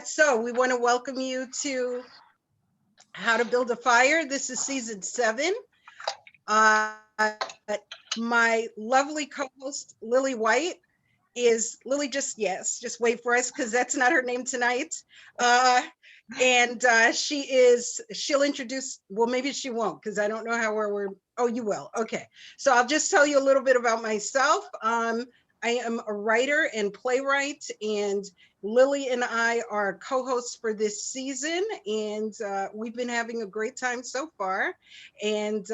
So we want to welcome you to How to Build a Fire. This is season 7. My lovely co-host Lily White is Lily. Just wait for us because that's not her name tonight. And she'll introduce. Well, maybe she won't because I don't know how we're. Oh, you will. Okay. So I'll just tell you a little bit about myself. I am a writer and playwright, and Lily and I are co-hosts for this season, and we've been having a great time so far, and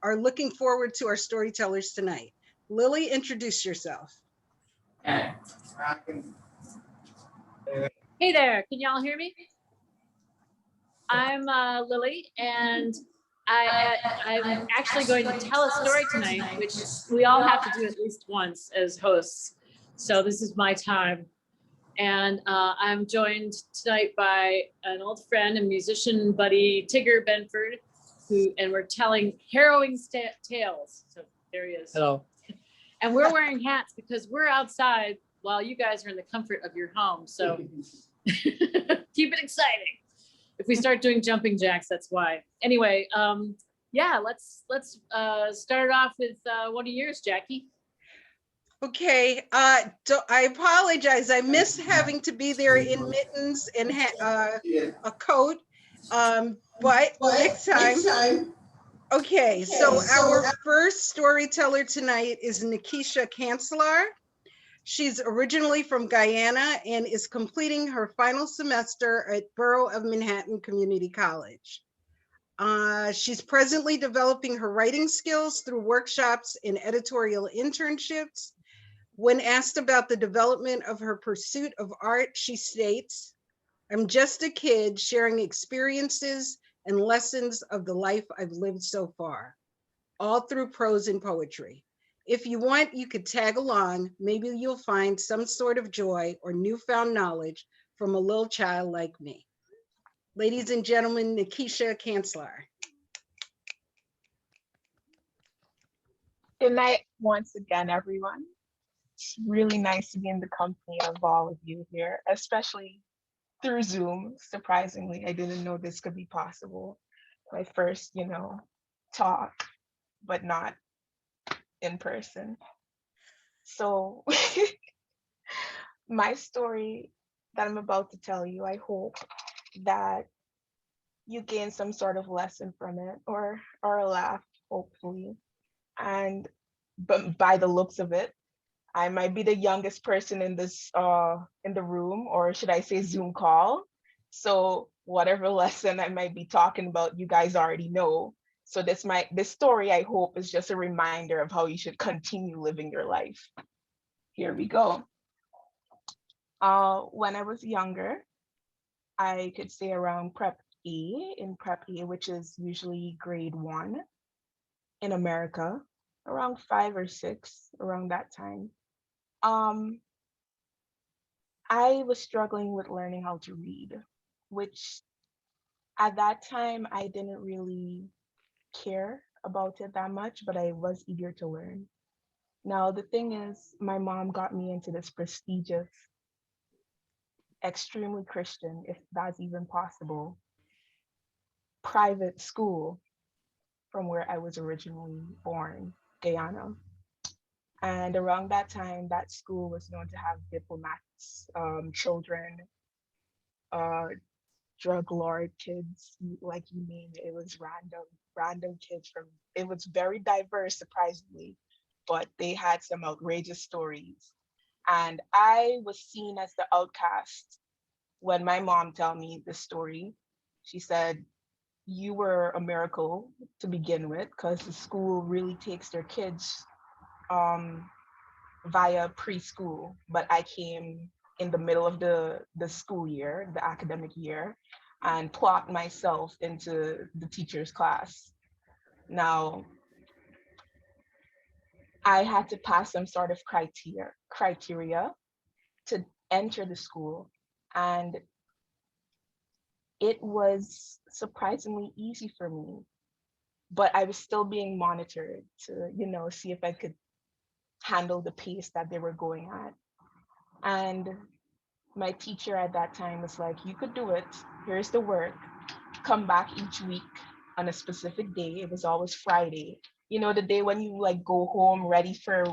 are looking forward to our storytellers tonight. Lily, introduce yourself. Hey there, can y'all hear me? I'm Lily, and I'm actually going to tell a story tonight, which we all have to do at least once as hosts. So this is my time. And I'm joined tonight by an old friend and musician buddy, Tigger Benford, and we're telling harrowing tales. So there he is. Hello. And we're wearing hats because we're outside while you guys are in the comfort of your home. So keep it exciting. If we start doing jumping jacks, that's why. Anyway, yeah, let's start off with one of yours, Jackie. Okay, I apologize. I miss having to be there in mittens and a coat, but next time. Okay, so our first storyteller tonight is Nakisha Cancellar. She's originally from Guyana and is completing her final semester at Borough of Manhattan Community College. She's presently developing her writing skills through workshops and editorial internships. When asked about the development of her pursuit of art, she states, "I'm just a kid sharing experiences and lessons of the life I've lived so far, all through prose and poetry. If you want, you could tag along. Maybe you'll find some sort of joy or newfound knowledge from a little child like me." Ladies and gentlemen, Nakisha Cancellar. Good night once again, everyone. It's really nice to be in the company of all of you here, especially through Zoom. Surprisingly, I didn't know this could be possible. My first, talk, but not in person. So my story that I'm about to tell you, I hope that you gain some sort of lesson from it or a laugh, hopefully. But by the looks of it, I might be the youngest person in this in the room, or should I say Zoom call. So whatever lesson I might be talking about, you guys already know. So this story, I hope, is just a reminder of how you should continue living your life. Here we go. When I was younger, I could say around prep A, which is usually grade 1 in America, around 5 or 6, around that time. I was struggling with learning how to read, which at that time I didn't really care about it that much, but I was eager to learn. Now, the thing is, my mom got me into this prestigious, extremely Christian, if that's even possible, private school from where I was originally born, Guyana. And around that time, that school was known to have diplomats, children, drug lord kids, like you name it. It was random kids it was very diverse, surprisingly, but they had some outrageous stories. And I was seen as the outcast when my mom told me this story. She said, "You were a miracle to begin with, because the school really takes their kids via preschool, but I came in the middle of the school year, the academic year, and plopped myself into the teacher's class. Now, I had to pass some sort of criteria to enter the school, and it was surprisingly easy for me, but I was still being monitored to, see if I could handle the pace that they were going at. And my teacher at that time was like, you could do it. Here's the work. Come back each week on a specific day. It was always Friday. You know, the day when you like go home ready for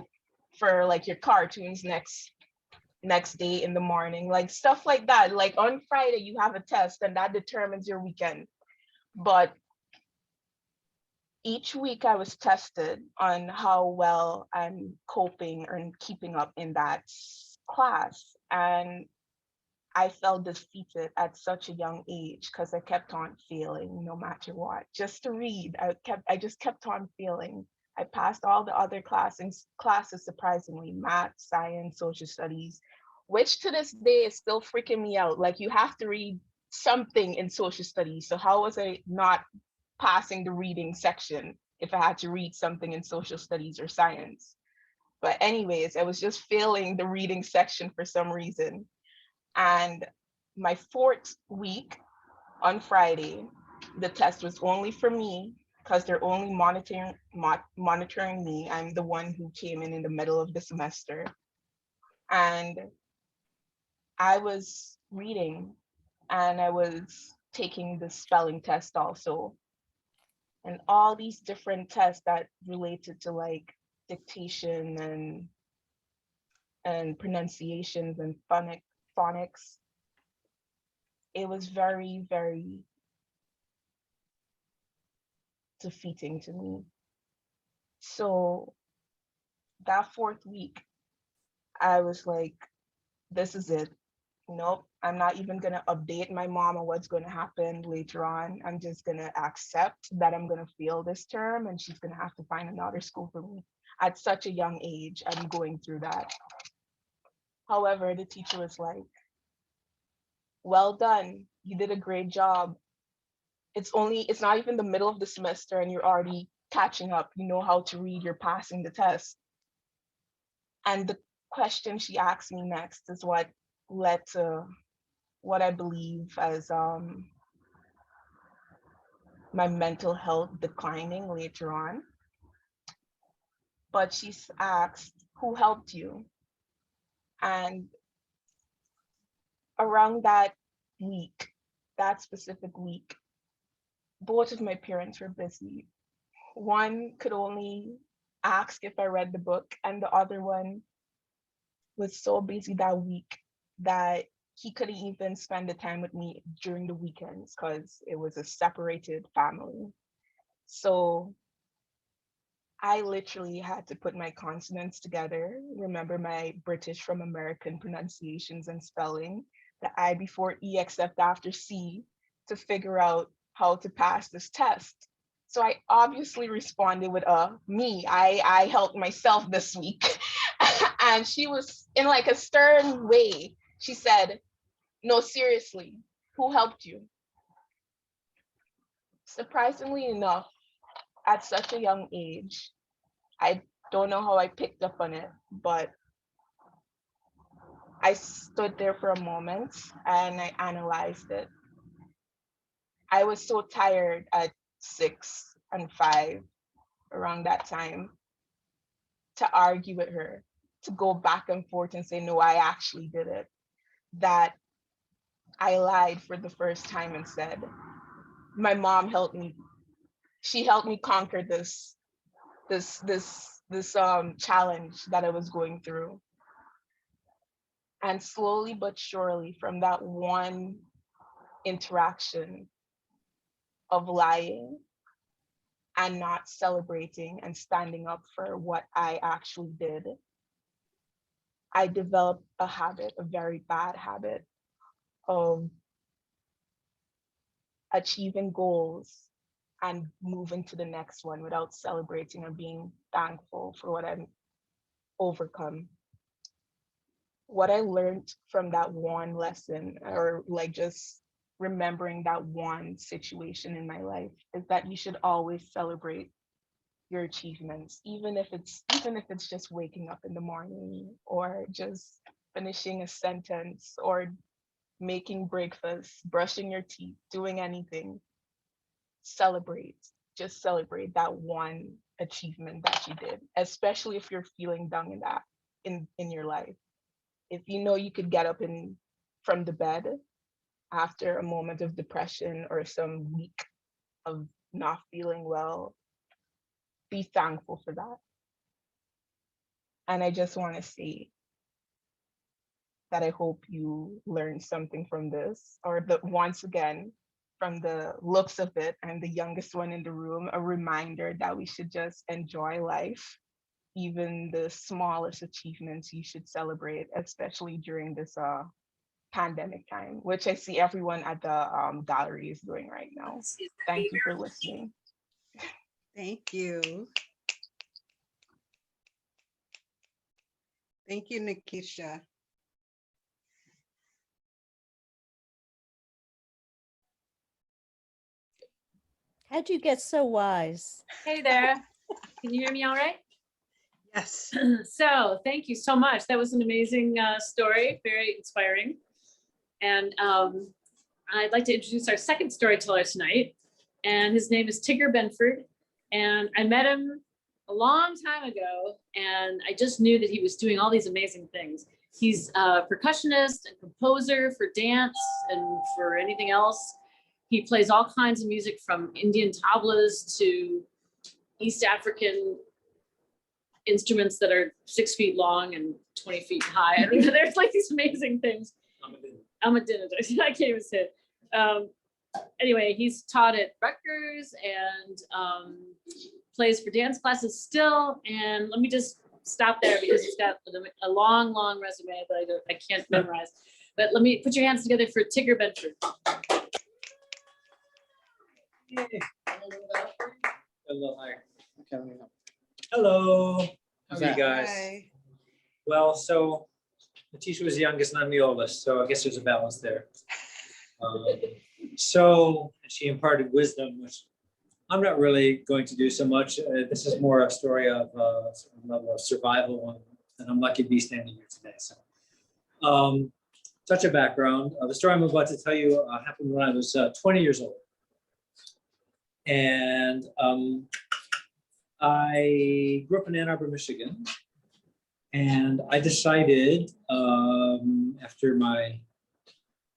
like your cartoons next day in the morning, like stuff like that. Like on Friday you have a test and that determines your weekend. But each week I was tested on how well I'm coping and keeping up in that class. And I felt defeated at such a young age because I kept on failing no matter what. Just to read, I just kept on failing. I passed all the other classes surprisingly, math, science, social studies, which to this day is still freaking me out. Like you have to read something in social studies. So how was I not passing the reading section if I had to read something in social studies or science? But anyways, I was just failing the reading section for some reason. And my fourth week on Friday, the test was only for me because they're only monitoring me. I'm the one who came in the middle of the semester. And I was reading and I was taking the spelling test also. And all these different tests that related to like dictation and pronunciations and phonics. It was very, very defeating to me. So that fourth week, I was like, this is it. Nope, I'm not even going to update my mom on what's going to happen later on. I'm just going to accept that I'm going to fail this term and she's going to have to find another school for me. At such a young age, I'm going through that. However, the teacher was like, well done. You did a great job. It's not even the middle of the semester and you're already catching up. You know how to read, you're passing the test. And the question she asked me next is what led to what I believe as my mental health declining later on. But she's asked, who helped you? And around that week, that specific week, both of my parents were busy. One could only ask if I read the book, and the other one was so busy that week that he couldn't even spend the time with me during the weekends because it was a separated family. So I literally had to put my consonants together, remember my British from American pronunciations and spelling, the I before E except after C, to figure out how to pass this test. So I obviously responded with me. I helped myself this week. And she was in like a stern way. She said, no, seriously, who helped you? Surprisingly enough, at such a young age, I don't know how I picked up on it, but I stood there for a moment and I analyzed it. I was so tired at 6 and 5 around that time to argue with her, to go back and forth and say, no, I actually did it, that I lied for the first time and said, my mom helped me. She helped me conquer this challenge that I was going through. And slowly but surely, from that one interaction of lying and not celebrating and standing up for what I actually did, I developed a habit, a very bad habit of achieving goals and moving to the next one without celebrating or being thankful for what I've overcome. What I learned from that one lesson, or like just remembering that one situation in my life, is that you should always celebrate your achievements, even if it's just waking up in the morning or just finishing a sentence or making breakfast, brushing your teeth, doing anything. Celebrate. Just celebrate that one achievement that you did, especially if you're feeling down in that in your life. If you know you could get up and from the bed after a moment of depression or some week of not feeling well, be thankful for that. And I just want to say that I hope you learned something from this, or that once again, from the looks of it, I'm the youngest one in the room, a reminder that we should just enjoy life. Even the smallest achievements you should celebrate, especially during this pandemic time, which I see everyone at the gallery is doing right now. Thank you for listening. Thank you. Thank you, Nakisha. How'd you get so wise? Hey there. Can you hear me all right? Yes. So thank you so much. That was an amazing story, very inspiring. And I'd like to introduce our second storyteller tonight. And his name is Tigger Benford. And I met him a long time ago, and I just knew that he was doing all these amazing things. He's a percussionist and composer for dance and for anything else. He plays all kinds of music, from Indian tablas to East African instruments that are 6 feet long and 20 feet high. I mean, there's like these amazing things. Amadina, I can't even say it. Anyway, he's taught at Rutgers and plays for dance classes still. And let me just stop there because he's got a long, long resume that I can't memorize. But let me put your hands together for Tigger Benford. Hello, how are you guys? Hi. Well, so Nakeisha was the youngest and I'm the oldest, so I guess there's a balance there. So she imparted wisdom, which I'm not really going to do so much. This is more a story of level of survival, and I'm lucky to be standing here today. So, touch of background. The story I'm about to tell you happened when I was 20 years old. And I grew up in Ann Arbor, Michigan, and I decided after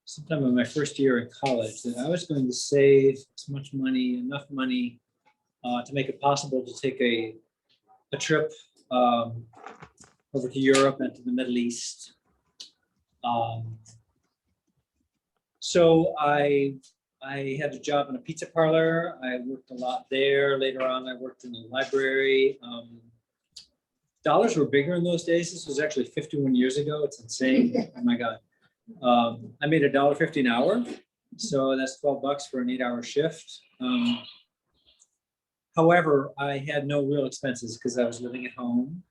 sometime in my first year in college, that I was going to save as much money, enough money to make it possible to take a trip over to Europe and to the Middle East. So I had a job in a pizza parlor. I worked a lot there. Later on, I worked in the library. Dollars were bigger in those days. This was actually 51 years ago. It's insane. Oh my God. I made $1.50 an hour. So that's $12 for an 8-hour shift. However, I had no real expenses because I was living at home.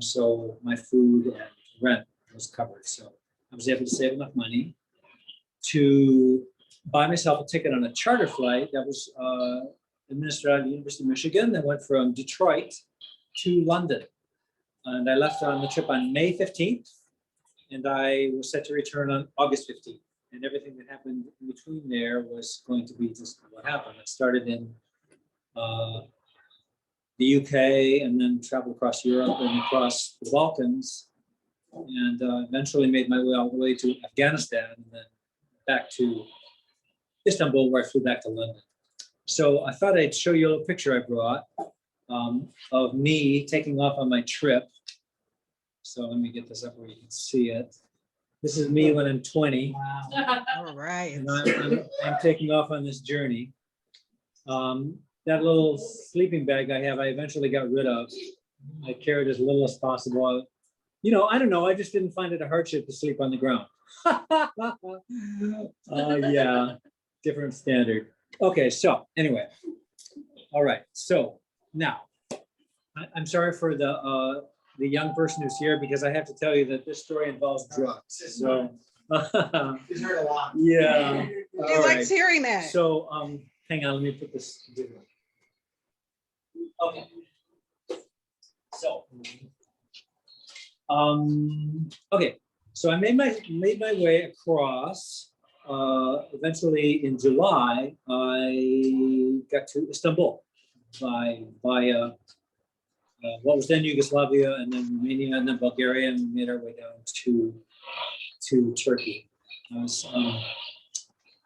So my food and rent was covered. So I was able to save enough money to buy myself a ticket on a charter flight that was administered out of the University of Michigan that went from Detroit to London. And I left on the trip on May 15th, and I was set to return on August 15th. And everything that happened in between there was going to be just what happened. I started in the UK and then traveled across Europe and across the Balkans, and eventually made my way all the way to Afghanistan and then back to Istanbul, where I flew back to London. So I thought I'd show you a little picture I brought of me taking off on my trip. So let me get this up where you can see it. This is me when I'm 20. Wow. All right. And I'm taking off on this journey. That little sleeping bag I have, I eventually got rid of. I carried as little as possible. You know, I don't know. I just didn't find it a hardship to sleep on the ground. Yeah, different standard. Okay, so anyway, all right. So now, I'm sorry for the young person who's here, because I have to tell you that this story involves drugs. So He's heard a lot. yeah. He likes hearing that. So hang on, let me put this. Okay. So okay. So I made my way across. Eventually in July, I got to Istanbul via what was then Yugoslavia, and then Romania, and then Bulgaria, and we made our way down to Turkey. I was,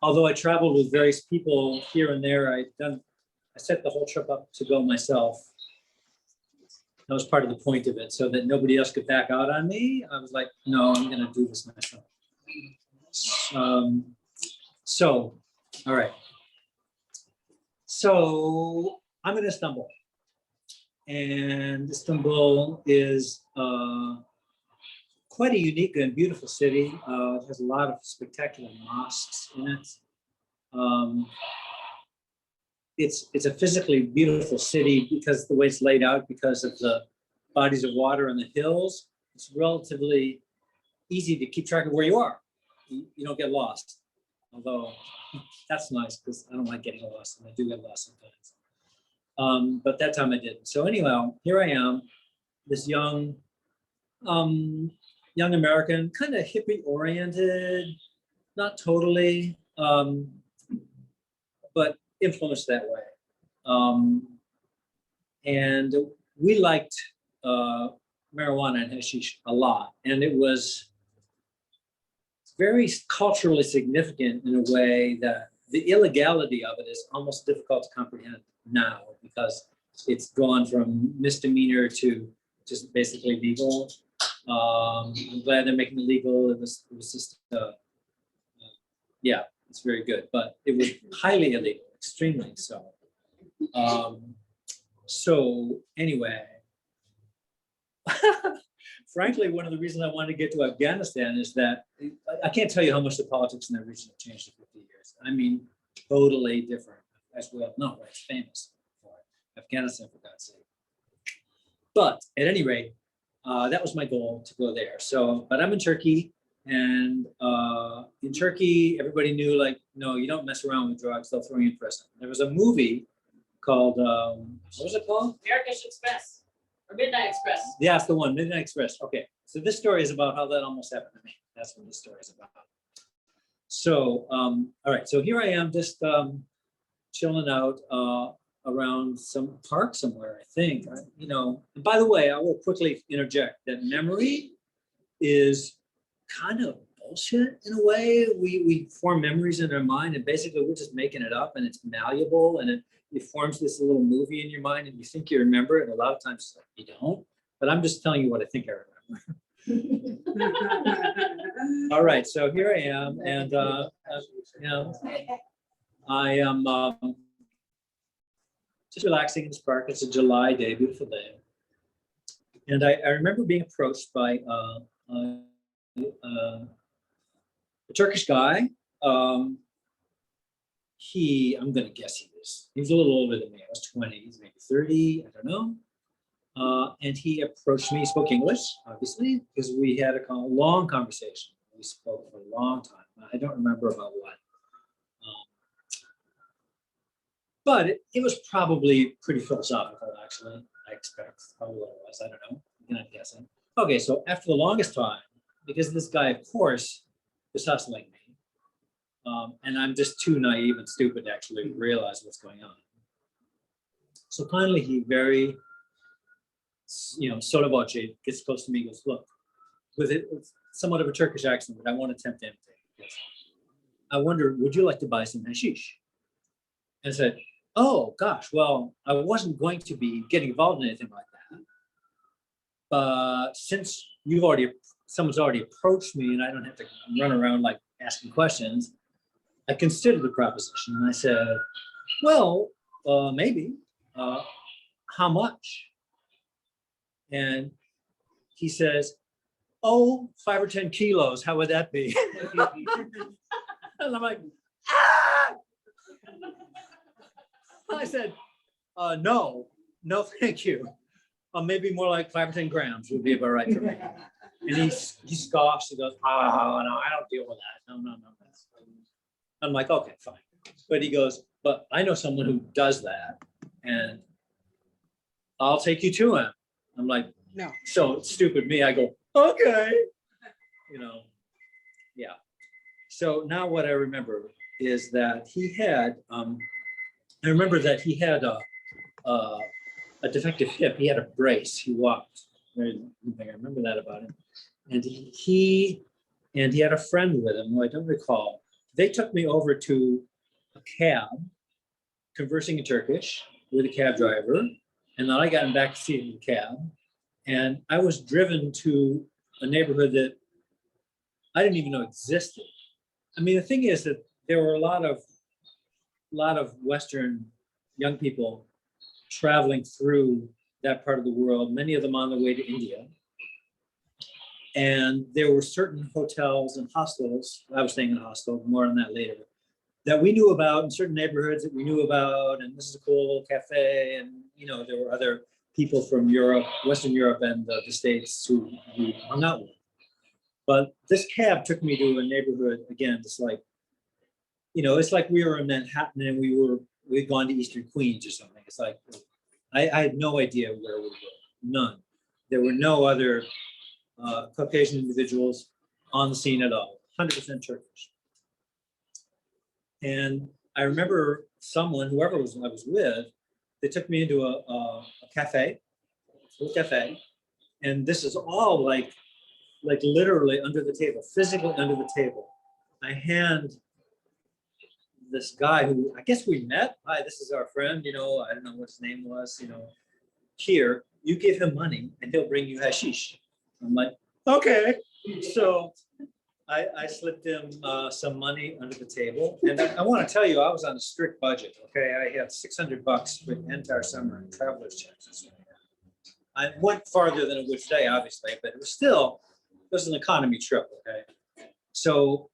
although I traveled with various people here and there, I set the whole trip up to go myself. That was part of the point of it, so that nobody else could back out on me. I was like, no, I'm gonna do this myself. So, all right. So I'm in Istanbul, and Istanbul is quite a unique and beautiful city. It has a lot of spectacular mosques in it. It's a physically beautiful city because the way it's laid out, because of the bodies of water and the hills. It's relatively easy to keep track of where you are. You don't get lost. Although that's nice because I don't like getting lost, and I do get lost sometimes. But that time I didn't. So anyhow, here I am, this young American, kind of hippie oriented, not totally, but influenced that way. And we liked marijuana and hashish a lot, and it was very culturally significant in a way that the illegality of it is almost difficult to comprehend now, because it's gone from misdemeanor to just basically legal. I'm glad they're making it legal. It was just, yeah, it's very good, but it was highly illegal, extremely so. So anyway, frankly, one of the reasons I wanted to get to Afghanistan is that I can't tell you how much the politics in that region have changed in 50 years. I mean, totally different, as well. No, right, it's famous for it. Afghanistan, for God's sake. But at any rate, that was my goal, to go there. So, but I'm in Turkey, and in Turkey, everybody knew, like, no, you don't mess around with drugs, they'll throw you in prison. There was a movie called, what was it called? Turkish Express. Or Midnight Express. Yeah, it's the one, Midnight Express. Okay, so this story is about how that almost happened to me. That's what this story is about. So, all right, so here I am, just chilling out around some park somewhere, I think. You know, and by the way, I will quickly interject that memory is kind of bullshit in a way. We form memories in our mind, and basically we're just making it up, and it's malleable, and it forms this little movie in your mind, and you think you remember it, and a lot of times you don't. But I'm just telling you what I think I remember. All right, so here I am, and you know, I am just relaxing in this park. It's a July day, beautiful day, and I remember being approached by a Turkish guy. I'm gonna guess he was a little older than me. I was 20, he's maybe 30, I don't know. And he approached me, he spoke English, obviously, because we had a long conversation. We spoke for a long time. I don't remember about what. But it was probably pretty philosophical, actually. I expect, probably what it was, I don't know, I'm not guessing. Okay, so after the longest time, because this guy, of course, was hustling me, and I'm just too naive and stupid to actually realize what's going on. So finally, he very, sotto voce, gets close to me and goes, look, with somewhat of a Turkish accent, but I won't attempt to imitate. Yes. I wonder, would you like to buy some hashish? And I said, oh gosh, well, I wasn't going to be getting involved in anything like that. But since someone's already approached me and I don't have to run around like asking questions, I considered the proposition, and I said, well, maybe, how much? And he says, oh, 5 or 10 kilos, how would that be? And I'm like, ah! I said, no, thank you. Maybe more like 5 or 10 grams would be about right for me. And he scoffs, he goes, oh, no, I don't deal with that. No. I'm like, okay, fine. But he goes, but I know someone who does that, and I'll take you to him. I'm like, No. So stupid me, I go, okay. Yeah. So now what I remember is that he had, I remember that he had a defective hip. He had a brace. He walked. I remember that about him. And he and he had a friend with him who I don't recall. They took me over to a cab, conversing in Turkish with a cab driver, and then I got in back seat in the cab, and I was driven to a neighborhood that I didn't even know existed. I mean, the thing is that there were a lot of Western young people traveling through that part of the world, many of them on their way to India. And there were certain hotels and hostels, I was staying in a hostel, more on that later, that we knew about, in certain neighborhoods that we knew about, and this is a cool little cafe, and there were other people from Europe, Western Europe and the States who we hung out with. But this cab took me to a neighborhood, again, just like, it's like we were in Manhattan and we'd gone to Eastern Queens or something. It's like, I had no idea where we were, none. There were no other Caucasian individuals on the scene at all, 100% Turkish. And I remember whoever I was with, they took me into a cafe, little cafe, and this is all like literally under the table, physically under the table. I hand this guy who I guess we met. Hi, this is our friend. I don't know what his name was. Here, you give him money and he'll bring you hashish. I'm like, okay. So I slipped him some money under the table, and I want to tell you, I was on a strict budget. Okay, I had $600 for the entire summer in traveler's checks. I went farther than it would today, obviously, but it was an economy trip. Okay, so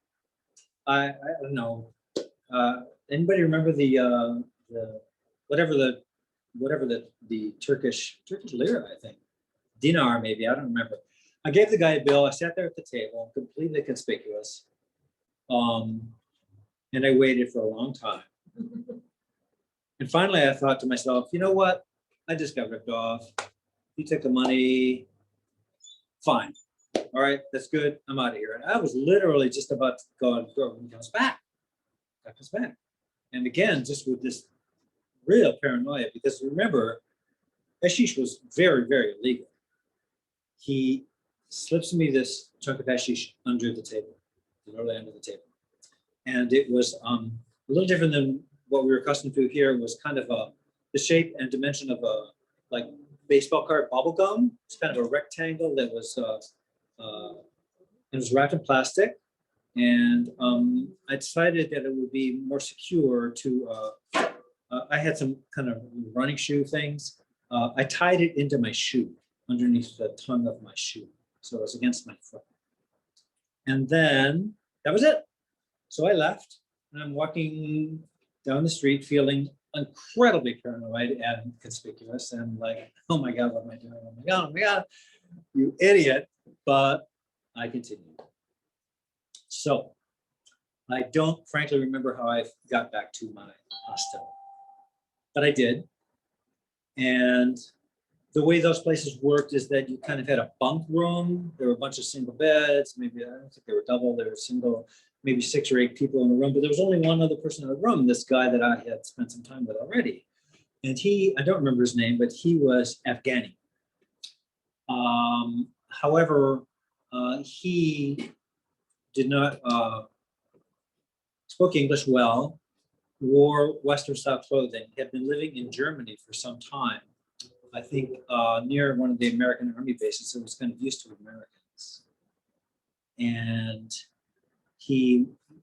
I don't know. Anybody remember the Turkish lira? I think dinar, maybe. I don't remember. I gave the guy a bill. I sat there at the table, completely conspicuous, and I waited for a long time. And finally, I thought to myself, you know what? I just got ripped off. He took the money. Fine. All right, that's good. I'm out of here. And I was literally just about to go and throw him. He comes back. And again, just with this real paranoia, because remember, hashish was very, very illegal. He slips me this chunk of hashish under the table, literally under the table. And it was a little different than what we were accustomed to here. It was kind of the shape and dimension of a like baseball card bubble gum. It's kind of a rectangle that was it was wrapped in plastic. And I decided that it would be more secure to, I had some kind of running shoe things. I tied it into my shoe, underneath the tongue of my shoe. So it was against my foot. And then that was it. So I left, and I'm walking down the street feeling incredibly paranoid and conspicuous and like, oh my God, what am I doing? Oh my God, you idiot. But I continued. So I don't frankly remember how I got back to my hostel, but I did. And the way those places worked is that you kind of had a bunk room. There were a bunch of single beds, maybe, I don't think they were double, they were single, maybe 6 or 8 people in the room, but there was only one other person in the room, this guy that I had spent some time with already. And I don't remember his name, but he was Afghani. However, he did not spoke English well, wore Western style clothing, had been living in Germany for some time. I think near one of the American Army bases, so was kind of used to Americans. And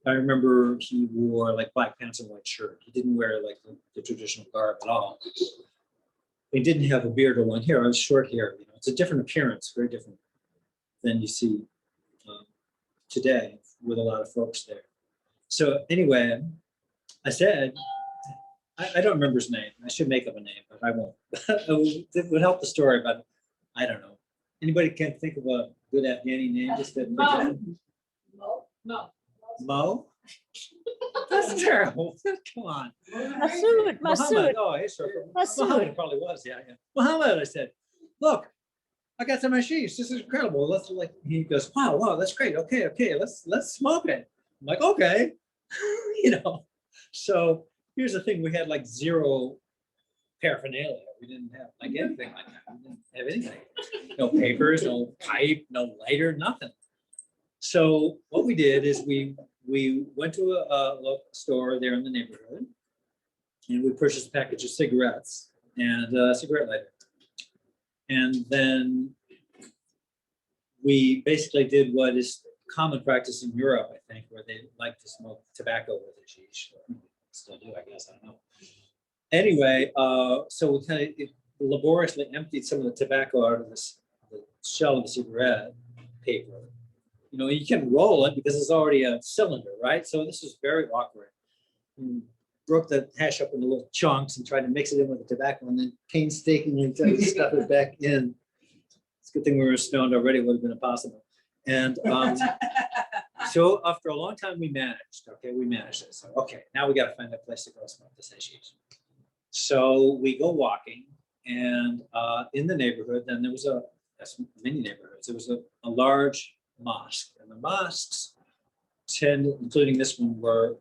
I remember he wore like black pants and white shirt. He didn't wear like the traditional garb at all. He didn't have a beard or long hair. I was short hair. It's a different appearance, very different than you see today with a lot of folks there. So anyway, I said, I don't remember his name. I should make up a name, but I won't. It would help the story, but I don't know. Anybody can think of a good Afghani name? Just to Mo? That's terrible. Come on. Masood. Muhammad. Oh, yes, sir. Muhammad probably was. Yeah. Muhammad, I said, look, I got some hashish. This is incredible. He goes, wow, that's great. Okay, let's smoke it. I'm like, okay, So here's the thing: we had like zero paraphernalia. We didn't have like anything like that. We didn't have anything. No papers, no pipe, no lighter, nothing. So what we did is we went to a local store there in the neighborhood, and we purchased a package of cigarettes and a cigarette lighter. And then we basically did what is common practice in Europe, I think, where they like to smoke tobacco with hashish. Still do, I guess, I don't know. Anyway, so we kind of laboriously emptied some of the tobacco out of the shell of the cigarette paper. You know, you can roll it because it's already a cylinder, right? So this is very awkward. We broke the hash up into little chunks and tried to mix it in with the tobacco, and then painstakingly tried to stuff it back in. It's a good thing we were stoned already, would have been impossible. And so after a long time, we managed. Okay, we managed it. So okay, now we got to find a place to go smoke this hashish. So we go walking, and in the neighborhood, then there was many neighborhoods. There was a large mosque, and the mosques including this one,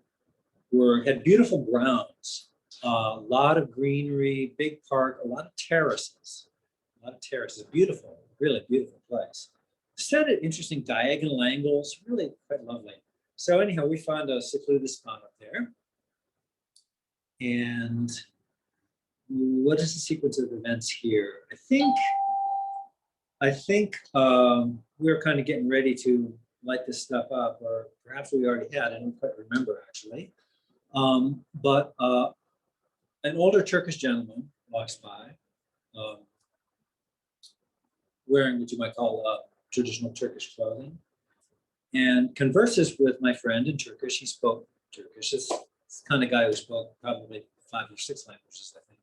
had beautiful grounds, a lot of greenery, big park, a lot of terraces, beautiful, really beautiful place. Set at interesting diagonal angles, really quite lovely. So anyhow, we found a secluded spot up there. And what is the sequence of events here? I think we were kind of getting ready to light this stuff up, or perhaps we already had, I don't quite remember actually. But an older Turkish gentleman walks by, wearing what you might call traditional Turkish clothing, and converses with my friend in Turkish. He spoke Turkish. It's the kind of guy who spoke probably 5 or 6 languages, I think.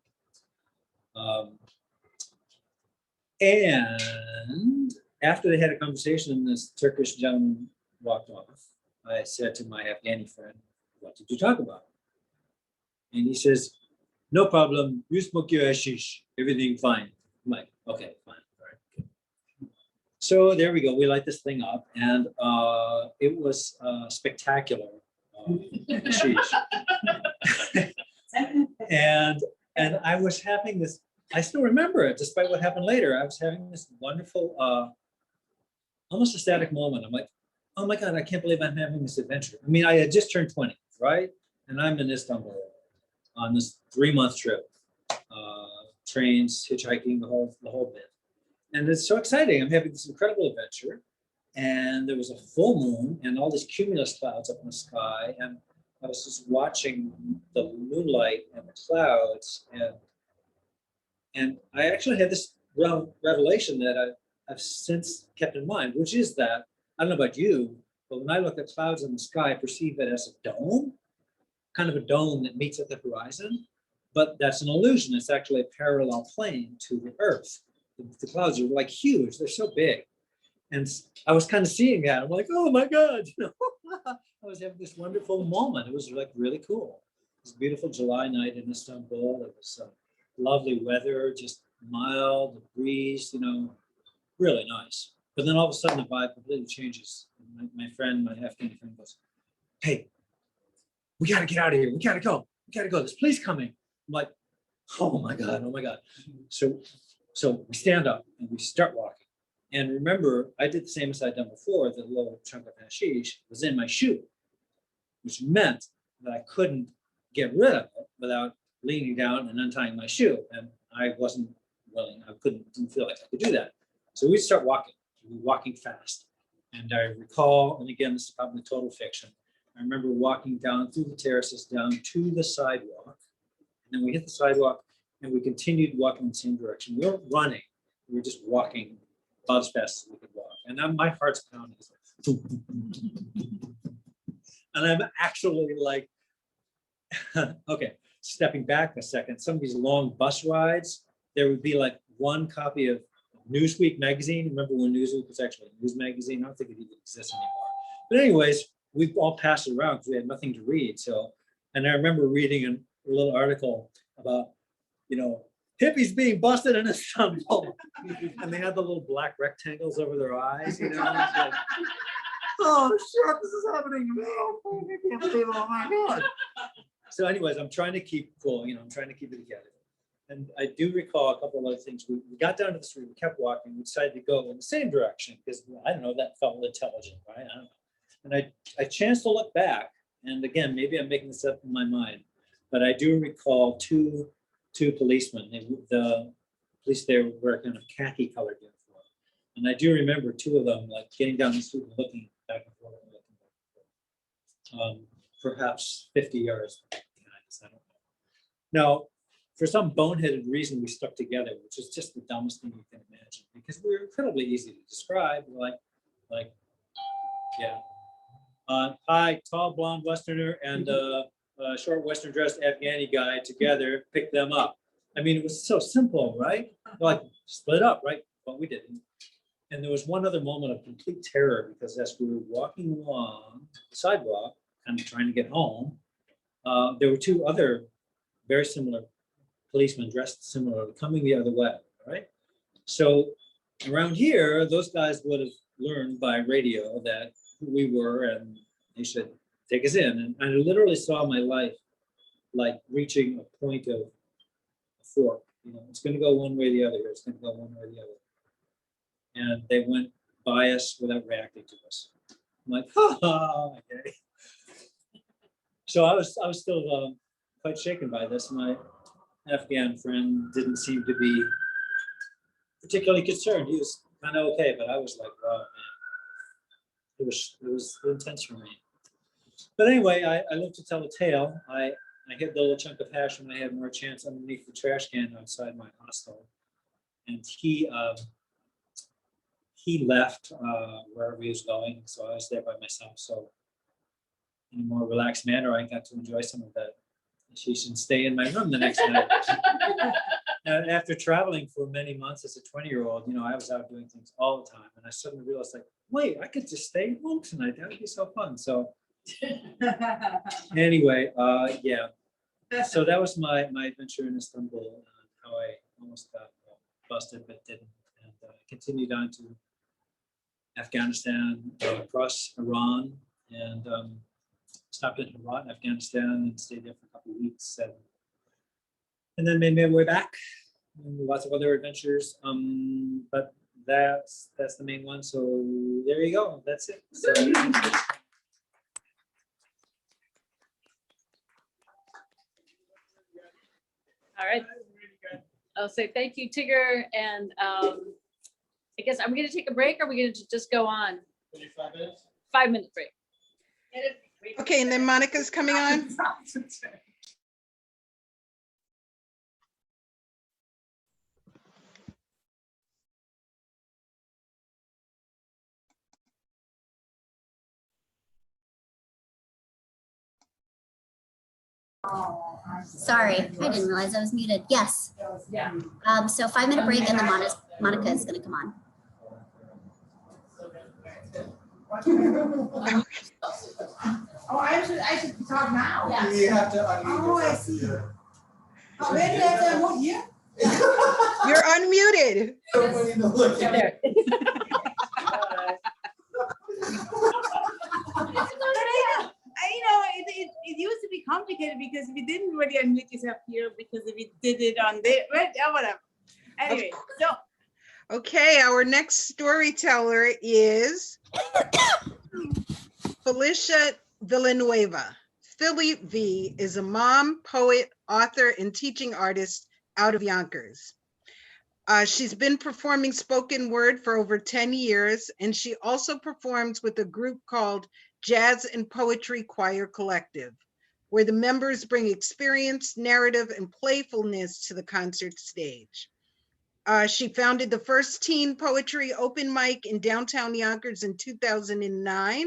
And after they had a conversation and this Turkish gentleman walked off, I said to my Afghani friend, "What did you talk about?" And he says, "No problem, you smoke your hashish, everything fine." I'm like, okay, fine, all right, good. So there we go, we light this thing up, and it was spectacular hashish. And I was having this, I still remember it, despite what happened later. I was having this wonderful, almost ecstatic moment. I'm like, oh my God, I can't believe I'm having this adventure. I mean, I had just turned 20, right? And I'm in Istanbul on this 3-month trip, trains, hitchhiking, the whole bit. And it's so exciting. I'm having this incredible adventure. And there was a full moon and all these cumulus clouds up in the sky. And I was just watching the moonlight and the clouds. And I actually had this revelation that I've since kept in mind, which is that, I don't know about you, but when I look at clouds in the sky, I perceive it as a dome, kind of a dome that meets at the horizon, but that's an illusion. It's actually a parallel plane to the Earth. The clouds are like huge, they're so big. And I was kind of seeing that. I'm like, oh my God, you know, I was having this wonderful moment. It was like really cool. It was a beautiful July night in Istanbul. It was lovely weather, just mild, the breeze, you know, really nice. But then all of a sudden the vibe completely changes. My friend, my Afghan friend goes, "Hey, we gotta get out of here. We gotta go. There's police coming." I'm like, oh my God. So we stand up and we start walking. And remember, I did the same as I'd done before. The little chunk of hashish was in my shoe, which meant that I couldn't get rid of it without leaning down and untying my shoe. And I wasn't willing, didn't feel like I could do that. So we start walking, walking fast. And I recall, and again, this is probably total fiction, I remember walking down through the terraces down to the sidewalk. And then we hit the sidewalk and we continued walking in the same direction. We weren't running, we were just walking about as fast as we could walk. And then my heart's pounding. And I'm actually like, okay, stepping back a second, some of these long bus rides, there would be like one copy of Newsweek magazine. Remember when Newsweek was actually a news magazine? I don't think it even exists anymore. But anyways, we all passed it around because we had nothing to read. So, and I remember reading a little article about, you know, hippies being busted in Istanbul. And they had the little black rectangles over their eyes, you know. Like, oh shit, this is happening. Oh, I can't believe it. Oh my God. So anyways, I'm trying to keep cool, you know, I'm trying to keep it together. And I do recall a couple of other things. We got down to the street, we kept walking, we decided to go in the same direction because I don't know, that felt intelligent, right? I don't know. And I chanced to look back, and again, maybe I'm making this up in my mind, but I do recall two policemen. The police there were kind of khaki colored uniform. And I do remember two of them like getting down the street and looking back and forth. Perhaps 50 yards behind us, I don't know. Now, for some boneheaded reason, we stuck together, which is just the dumbest thing you can imagine, because we're incredibly easy to describe. Yeah. Hi, tall blonde Westerner and short Western dressed Afghani guy together, pick them up. I mean, it was so simple, right? Like split up, right? But we didn't. And there was one other moment of complete terror because as we were walking along the sidewalk, kind of trying to get home, there were two other very similar policemen dressed similarly coming the other way, right? So around here, those guys would have learned by radio that who we were and they should take us in. And I literally saw my life like reaching a point of a fork. You know, it's going to go one way or the other. It's going to go one way or the other. And they went by us without reacting to us. I'm like, okay. So I was still quite shaken by this. My Afghan friend didn't seem to be particularly concerned. He was kind of okay, but I was like, wow, man, it was intense for me. But anyway, I live to tell a tale. I hid the little chunk of hash when I had more chance underneath the trash can outside my hostel, and he left wherever he was going, so I was there by myself. So in a more relaxed manner, I got to enjoy some of that. She should stay in my room the next night. After traveling for many months as a 20-year-old, you know, I was out doing things all the time, and I suddenly realized, like, wait, I could just stay home tonight. That would be so fun. So anyway, yeah. So that was my adventure in Istanbul, and how I almost got busted but didn't, and continued on to Afghanistan, across Iran, and stopped in Herat, Afghanistan, and stayed there for a couple of weeks, and then made my way back. And lots of other adventures, but that's the main one. So there you go. That's it. So, All right. I'll say thank you, Tigger, and I guess I'm going to take a break. Or are we going to just go on? 5 minutes. 5-minute break. Okay, and then Monica's coming on. Sorry, I didn't realize I was muted. Yes. Yeah. So 5-minute break and then Monica is going to come on. Oh, I should talk now. Yeah. You have to unmute. Oh, I see. Oh, where did I move here? You're unmuted. Somebody to look at. There. It used to be complicated because we didn't really unmute yourself here because we did it on there. Right? Yeah, whatever. Anyway, so. Okay, our next storyteller is Felicia Villanueva. Philly V is a mom, poet, author, and teaching artist out of Yonkers. She's been performing spoken word for over 10 years, and she also performs with a group called Jazz and Poetry Choir Collective, where the members bring experience, narrative, and playfulness to the concert stage. She founded the first teen poetry open mic in downtown Yonkers in 2009,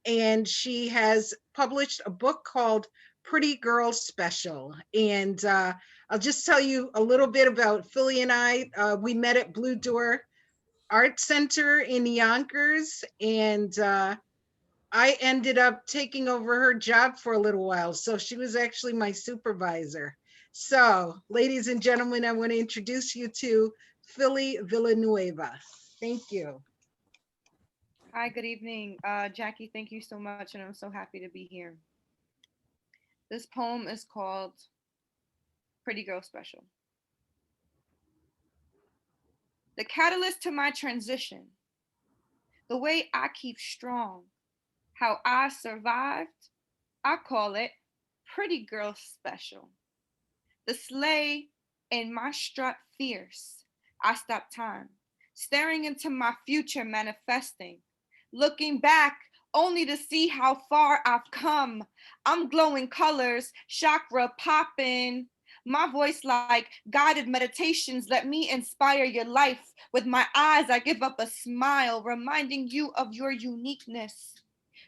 and she has published a book called Pretty Girl Special. And I'll just tell you a little bit about Philly and I. We met at Blue Door Art Center in Yonkers, and I ended up taking over her job for a little while. So she was actually my supervisor. So, ladies and gentlemen, I want to introduce you to Philly Villanueva. Thank you. Hi, good evening. Jackie, thank you so much, and I'm so happy to be here. This poem is called Pretty Girl Special. the catalyst to my transition, the way I keep strong, how I survived, I call it pretty girl special. The sleigh in my strut fierce, I stop time, staring into my future manifesting, looking back only to see how far I've come. I'm glowing colors, chakra popping. My voice like guided meditations, let me inspire your life. With my eyes, I give up a smile, reminding you of your uniqueness.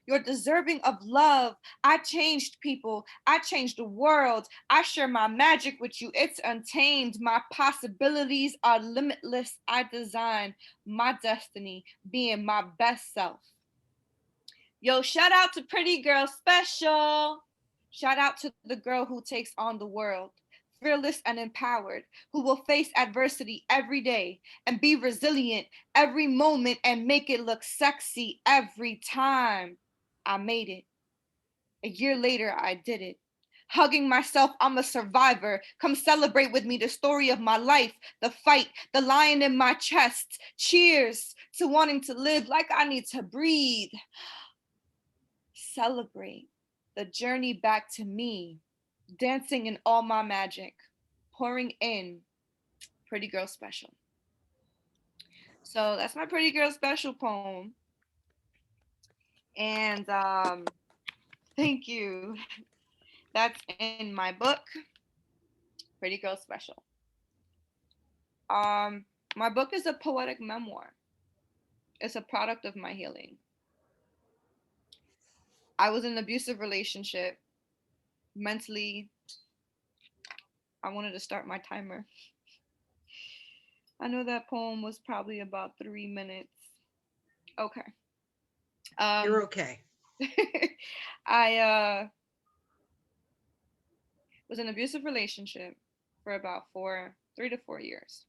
You're deserving of love. I changed people. I changed the world. I share my magic with you. It's untamed. My possibilities are limitless. I design my destiny, being my best self. Yo, shout out to Pretty Girl Special. Shout out to the girl who takes on the world, fearless and empowered, who will face adversity every day and be resilient every moment and make it look sexy every time. I made it. A year later, I did it. Hugging myself, I'm a survivor. Come celebrate with me the story of my life, the fight, the lion in my chest. Cheers to wanting to live like I need to breathe. Celebrate the journey back to me, dancing in all my magic, pouring in Pretty Girl Special. So that's my Pretty Girl Special poem. And thank you. That's in my book, Pretty Girl Special. My book is a poetic memoir. It's a product of my healing. I was in an abusive relationship. Mentally, I wanted to start my timer. I know that poem was probably about 3 minutes. Okay. You're okay. I was in an abusive relationship for about 3 to 4 years.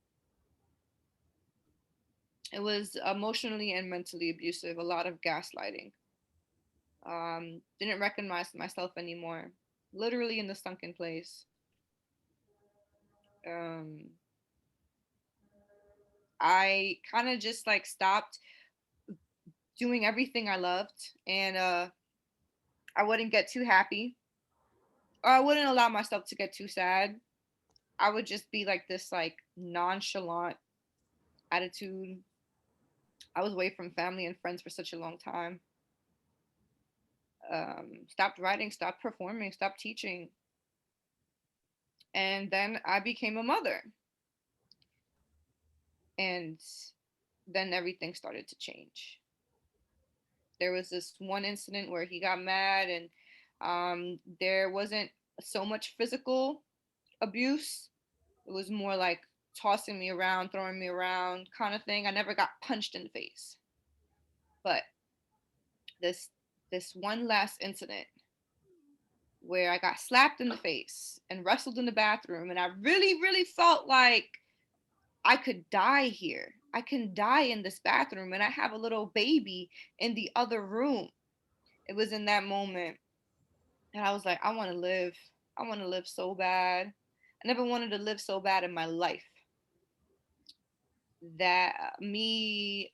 It was emotionally and mentally abusive, a lot of gaslighting. Didn't recognize myself anymore, literally in the sunken place. I kind of just like stopped doing everything I loved, and I wouldn't get too happy, or I wouldn't allow myself to get too sad. I would just be like this like nonchalant attitude. I was away from family and friends for such a long time. Stopped writing, stopped performing, stopped teaching. And then I became a mother. And then everything started to change. There was this one incident where he got mad, and there wasn't so much physical abuse. It was more like tossing me around, throwing me around kind of thing. I never got punched in the face. But this one last incident where I got slapped in the face and wrestled in the bathroom, and I really, really felt like I could die here. I can die in this bathroom, and I have a little baby in the other room. It was in that moment, and I was like, I want to live. I want to live so bad. I never wanted to live so bad in my life. That me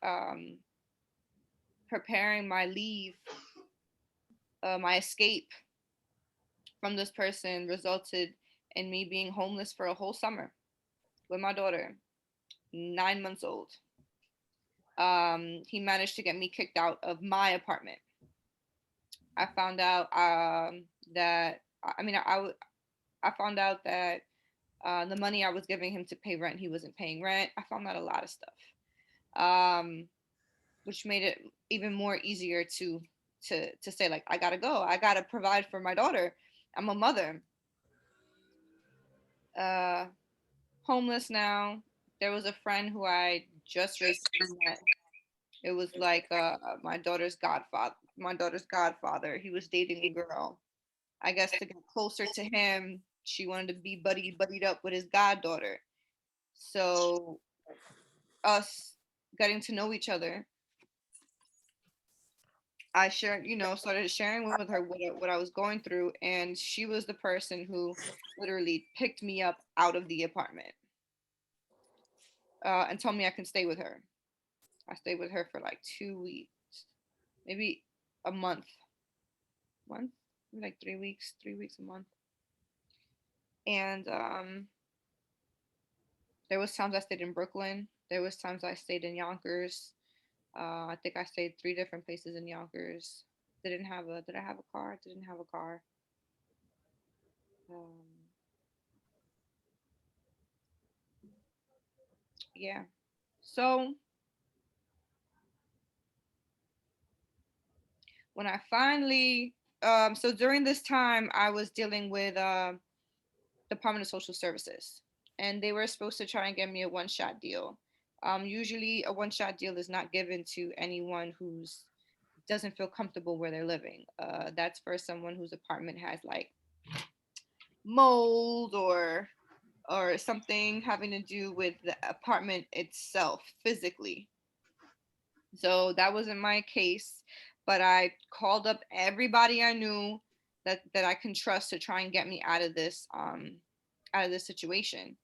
preparing my leave, my escape from this person resulted in me being homeless for a whole summer with my daughter, 9 months old. He managed to get me kicked out of my apartment. I found out that I found out that the money I was giving him to pay rent, he wasn't paying rent. I found out a lot of stuff, which made it even more easier to say like, I gotta go. I gotta provide for my daughter. I'm a mother. Homeless now. There was a friend who I just recently met. It was like my daughter's godfather. He was dating a girl. I guess to get closer to him, she wanted to be buddied up with his goddaughter. So us getting to know each other, I started sharing with her what I was going through, and she was the person who literally picked me up out of the apartment. and told me I can stay with her. I stayed with her for like 2 weeks, maybe a month, maybe like 3 weeks, a month. And there was times I stayed in Brooklyn. There was times I stayed in Yonkers. I think I stayed 3 different places in Yonkers. Did I have a car? Didn't have a car. Yeah. So when I finally, so during this time, I was dealing with Department of Social Services, and they were supposed to try and get me a one-shot deal. Usually, a one-shot deal is not given to anyone who's doesn't feel comfortable where they're living. That's for someone whose apartment has like mold or something having to do with the apartment itself physically. So that wasn't my case, but I called up everybody I knew that I can trust to try and get me out of this situation.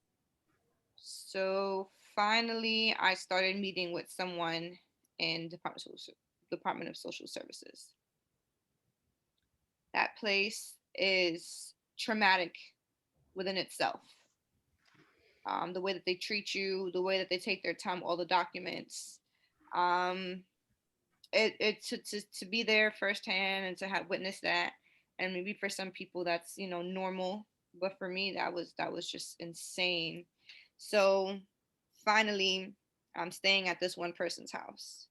So finally, I started meeting with someone in Department of Social Services. That place is traumatic within itself. The way that they treat you, the way that they take their time, all the documents. To be there firsthand and to have witnessed that, and maybe for some people that's normal, but for me that was just insane. So finally, I'm staying at this one person's house,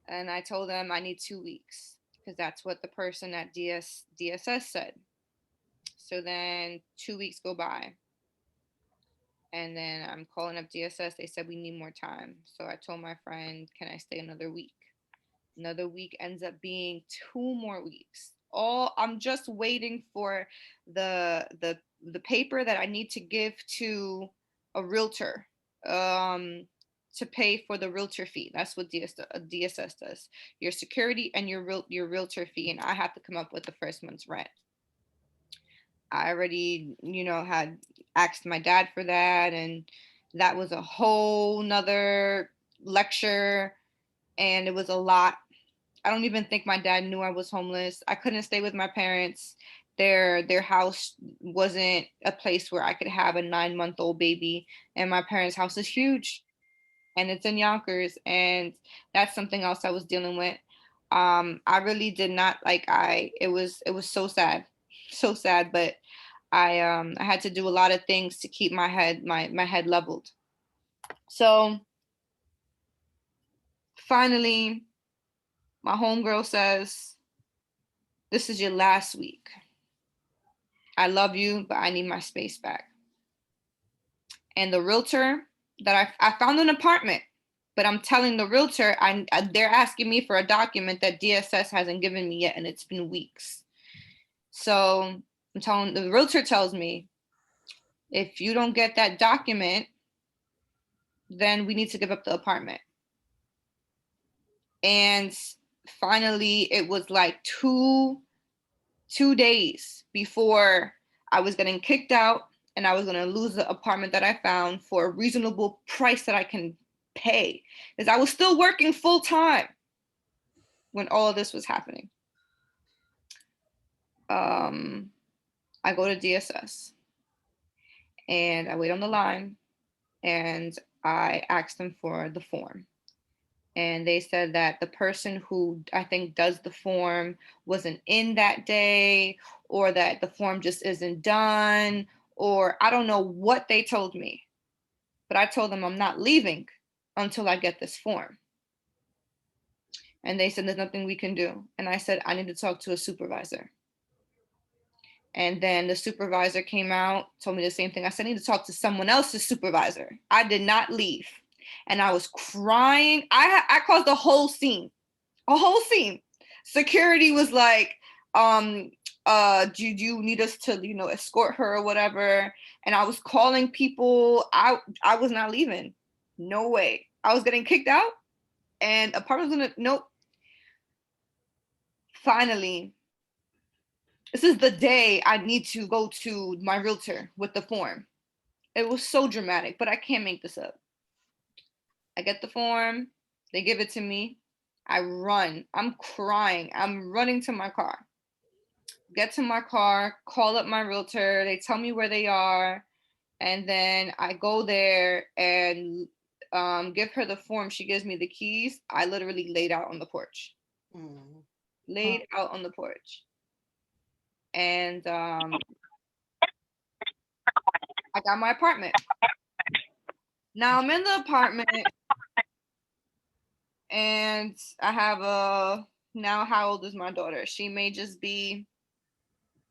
and I told them I need 2 weeks because that's what the person at DSS said. So then 2 weeks go by. And then I'm calling up DSS. They said we need more time. So I told my friend, can I stay another week? Another week ends up being 2 more weeks. I'm just waiting for the paper that I need to give to a realtor to pay for the realtor fee. That's what DSS does. Your security and your realtor fee, and I have to come up with the first month's rent. I already, had asked my dad for that, and that was a whole nother lecture, and it was a lot. I don't even think my dad knew I was homeless. I couldn't stay with my parents. Their house wasn't a place where I could have a 9-month-old baby, and my parents' house is huge, and it's in Yonkers, and that's something else I was dealing with. I really did not it was so sad, but I had to do a lot of things to keep my head leveled. So finally, my homegirl says, this is your last week. I love you, but I need my space back. And the realtor that I found an apartment, but I'm telling the realtor, they're asking me for a document that DSS hasn't given me yet, and it's been weeks. So the realtor tells me, if you don't get that document, then we need to give up the apartment. And finally, it was like two days before I was getting kicked out, and I was going to lose the apartment that I found for a reasonable price that I can pay, because I was still working full time when all of this was happening. I go to DSS and I wait on the line, and I asked them for the form. And they said that the person who I think does the form wasn't in that day, or that the form just isn't done, or I don't know what they told me. But I told them I'm not leaving until I get this form. And they said there's nothing we can do. And I said, I need to talk to a supervisor. And then the supervisor came out, told me the same thing. I said, I need to talk to someone else's supervisor. I did not leave. And I was crying. I caused a whole scene. Security was like, do you need us to, escort her or whatever? And I was calling people. I was not leaving. No way. I was getting kicked out, and apartment was gonna, nope. Finally, this is the day I need to go to my realtor with the form. It was so dramatic, but I can't make this up. I get the form, they give it to me. I run. I'm crying. I'm running to my car. Get to my car, call up my realtor. They tell me where they are. And then I go there and give her the form. She gives me the keys. I literally laid out on the porch. Laid out on the porch. And I got my apartment. Now I'm in the apartment and I have now how old is my daughter? She may just be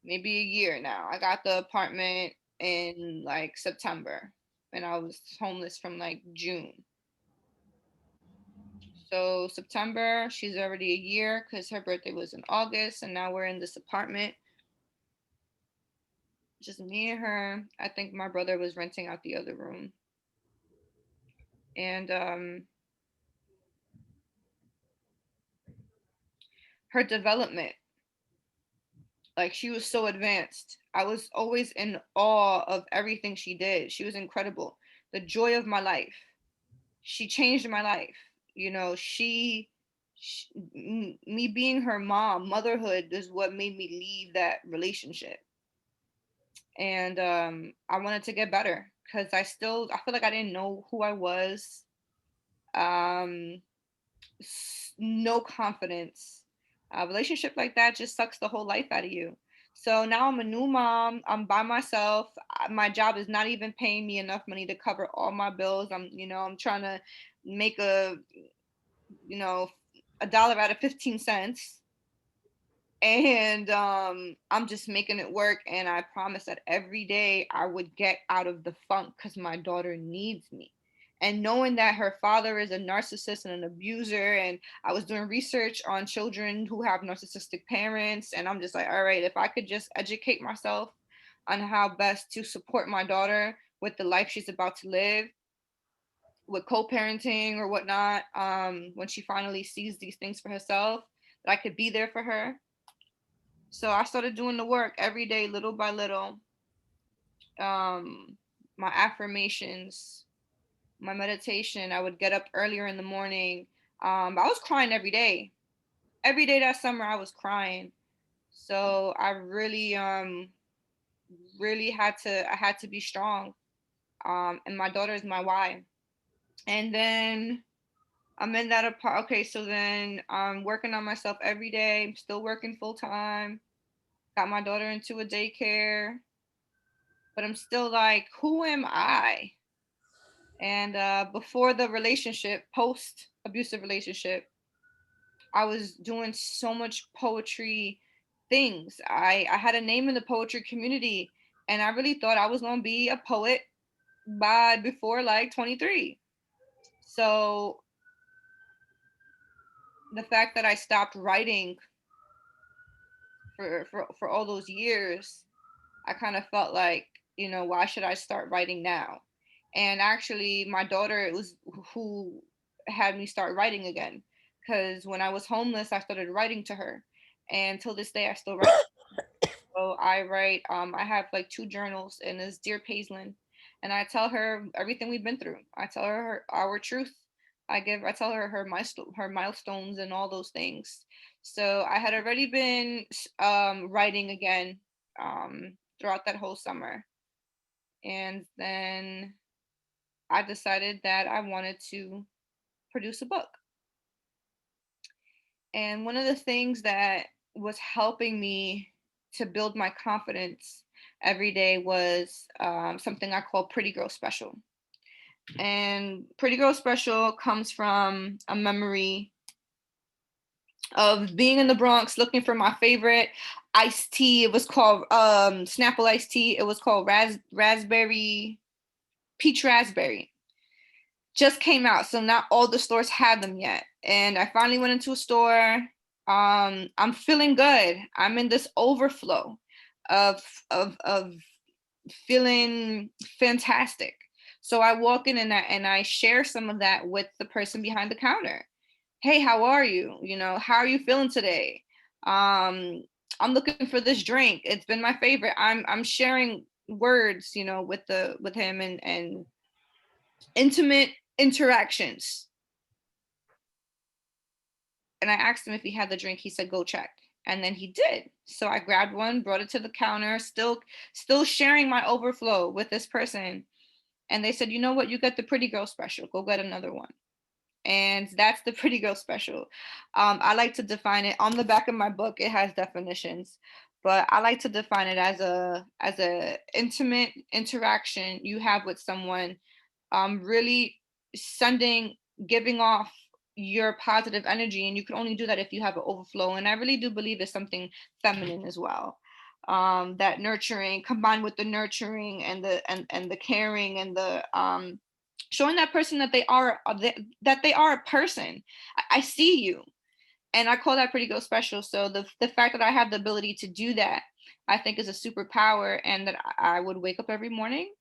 maybe a year now. I got the apartment in like September and I was homeless from like June. So September, she's already a year because her birthday was in August, and now we're in this apartment. Just me and her. I think my brother was renting out the other room. And her development, like she was so advanced. I was always in awe of everything she did. She was incredible. The joy of my life. She changed my life. You know, me being her mom, motherhood is what made me leave that relationship. And I wanted to get better because I feel like I didn't know who I was. No confidence. A relationship like that just sucks the whole life out of you. So now I'm a new mom. I'm by myself. My job is not even paying me enough money to cover all my bills. I'm trying to make $1 out of 15 cents. And I'm just making it work. And I promised that every day I would get out of the funk because my daughter needs me. And knowing that her father is a narcissist and an abuser, and I was doing research on children who have narcissistic parents, and I'm just like, all right, if I could just educate myself on how best to support my daughter with the life she's about to live, with co-parenting or whatnot, when she finally sees these things for herself, that I could be there for her. So I started doing the work every day, little by little. My affirmations, my meditation. I would get up earlier in the morning. I was crying every day. Every day that summer, I was crying. So I really had to be strong. And my daughter is my why. And then I'm in that apart. Okay, so then I'm working on myself every day. I'm still working full time. Got my daughter into a daycare. But I'm still like, who am I? And before the relationship, post abusive relationship, I was doing so much poetry things. I had a name in the poetry community, and I really thought I was gonna be a poet by before like 23. So the fact that I stopped writing for all those years, I kind of felt like, why should I start writing now? And actually, my daughter was who had me start writing again. Because when I was homeless, I started writing to her. And till this day, I still write. So I write, I have like 2 journals, and it's Dear Paisley. And I tell her everything we've been through. I tell her our truth. I tell her her milestones and all those things. So I had already been writing again throughout that whole summer. And then I decided that I wanted to produce a book. And one of the things that was helping me to build my confidence every day was something I call Pretty Girl Special. And Pretty Girl Special comes from a memory of being in the Bronx looking for my favorite iced tea. It was called Snapple iced tea. It was called peach raspberry. Just came out, so not all the stores had them yet. And I finally went into a store. I'm feeling good. I'm in this overflow of feeling fantastic. So I walk in and I share some of that with the person behind the counter. Hey, how are you? How are you feeling today? I'm looking for this drink. It's been my favorite. I'm sharing words, with him and intimate interactions. And I asked him if he had the drink. He said, go check. And then he did. So I grabbed one, brought it to the counter, still sharing my overflow with this person. And they said, you know what? You got the pretty girl special. Go get another one. And that's the pretty girl special. I like to define it on the back of my book. It has definitions, but I like to define it as a intimate interaction you have with someone, really giving off your positive energy. And you can only do that if you have an overflow. And I really do believe it's something feminine as well. That nurturing combined with the nurturing and the caring and the showing that person that they are a person. I see you, and I call that pretty girl special. So the fact that I have the ability to do that, I think is a superpower, and that I would wake up every morning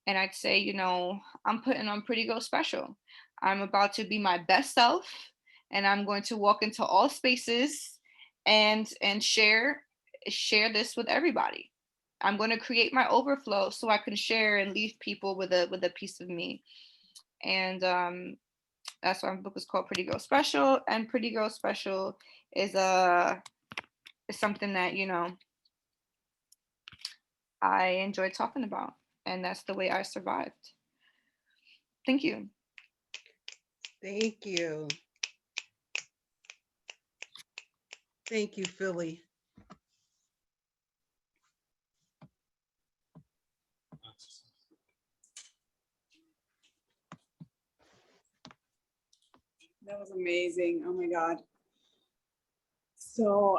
and I'd say, you know, I'm putting on pretty girl special. I'm about to be my best self, and I'm going to walk into all spaces and share this with everybody. I'm going to create my overflow so I can share and leave people with a piece of me. And that's why my book is called Pretty Girl Special. And Pretty Girl Special is something that, you know, I enjoy talking about, and that's the way I survived. Thank you. Thank you. Thank you, Philly. That was amazing. Oh my God. So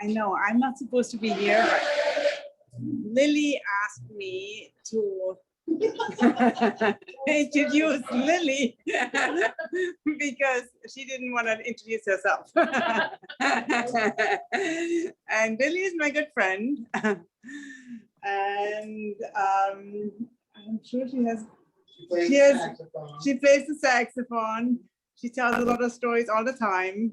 I know I'm not supposed to be here, but Lily asked me to introduce Lily because she didn't want to introduce herself. And Lily is my good friend. And I'm sure she plays the saxophone. She tells a lot of stories all the time,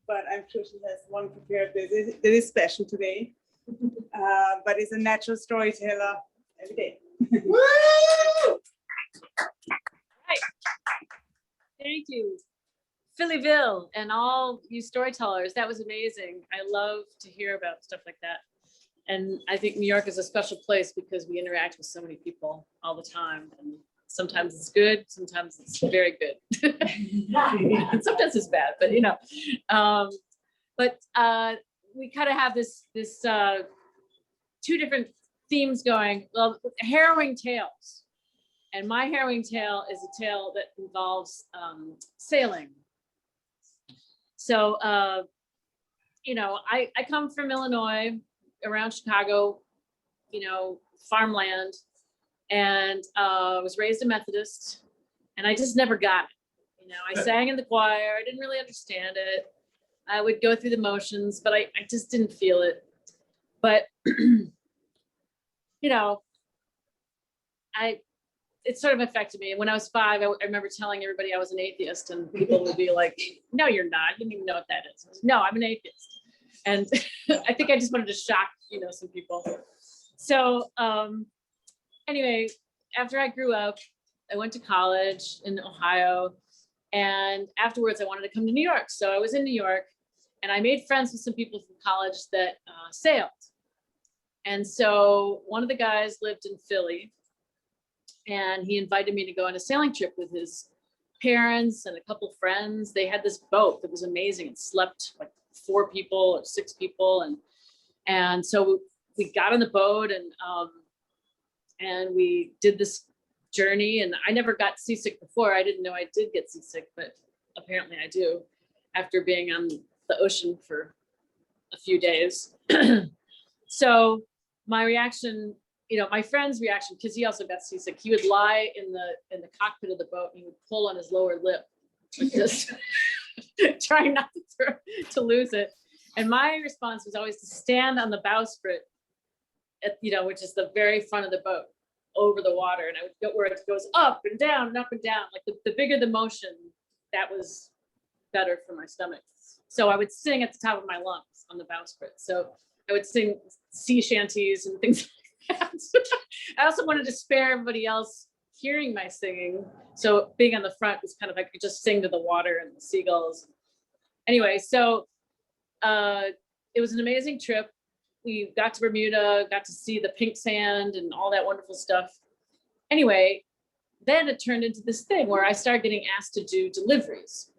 but I'm sure she has one prepared that is special today. But it's a natural storyteller every day. Woo! Right. Thank you, Phillyville, and all you storytellers. That was amazing. I love to hear about stuff like that. And I think New York is a special place because we interact with so many people all the time. And sometimes it's good, sometimes it's very good. And sometimes it's bad, but you know. We kind of have this two different themes going. Well, Harrowing Tales. And my harrowing tale is a tale that involves sailing. So, you know, I come from Illinois, around Chicago, you know, farmland, and was raised a Methodist, and I just never got it. You know, I sang in the choir, I didn't really understand it. I would go through the motions, but I just didn't feel it. But, you know, it sort of affected me. When I was 5, I remember telling everybody I was an atheist, and people would be like, no, you're not. You don't even know what that is. I was, no, I'm an atheist. And I think I just wanted to shock, you know, some people. So anyway, after I grew up, I went to college in Ohio. And afterwards, I wanted to come to New York. So I was in New York, and I made friends with some people from college that sailed. And so one of the guys lived in Philly, and he invited me to go on a sailing trip with his parents and a couple friends. They had this boat that was amazing. It slept like 4 people or 6 people. And so we got on the boat, and we did this journey. And I never got seasick before. I didn't know I did get seasick, but apparently I do after being on the ocean for a few days. So my reaction, you know, my friend's reaction, because he also got seasick, he would lie in the cockpit of the boat, and he would pull on his lower lip, just trying not to lose it. And my response was always to stand on the bowsprit, you know, which is the very front of the boat, over the water, and I would go where it goes up and down and up and down. Like the bigger the motion, that was better for my stomach. So I would sing at the top of my lungs on the bowsprit. So I would sing sea shanties and things like that. I also wanted to spare everybody else hearing my singing. So being on the front was kind of, I could just sing to the water and the seagulls. Anyway, so it was an amazing trip. We got to Bermuda, got to see the pink sand and all that wonderful stuff. Anyway, then it turned into this thing where I started getting asked to do deliveries.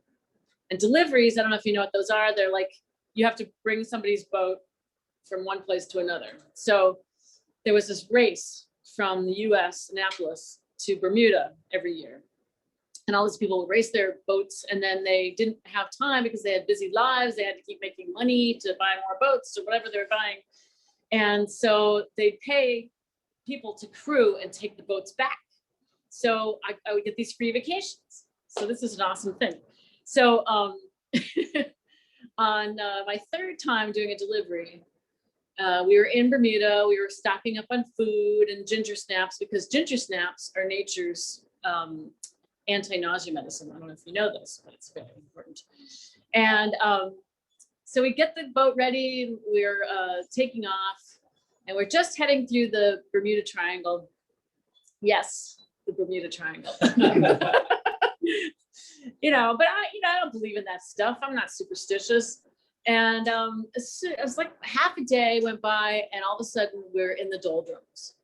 And deliveries, I don't know if you know what those are. They're like, you have to bring somebody's boat from one place to another. So there was this race from the US, Annapolis, to Bermuda every year. And all these people would race their boats, and then they didn't have time because they had busy lives. They had to keep making money to buy more boats or whatever they were buying. And so they'd pay people to crew and take the boats back. So I would get these free vacations. So this is an awesome thing. So on my third time doing a delivery, we were in Bermuda. We were stocking up on food and ginger snaps, because ginger snaps are nature's anti-nausea medicine. I don't know if you know this, but it's very important. And so we get the boat ready, we're taking off, and we're just heading through the Bermuda Triangle. Yes, the Bermuda Triangle. You know, but I don't believe in that stuff. I'm not superstitious. And it was like half a day went by, and all of a sudden we're in the doldrums.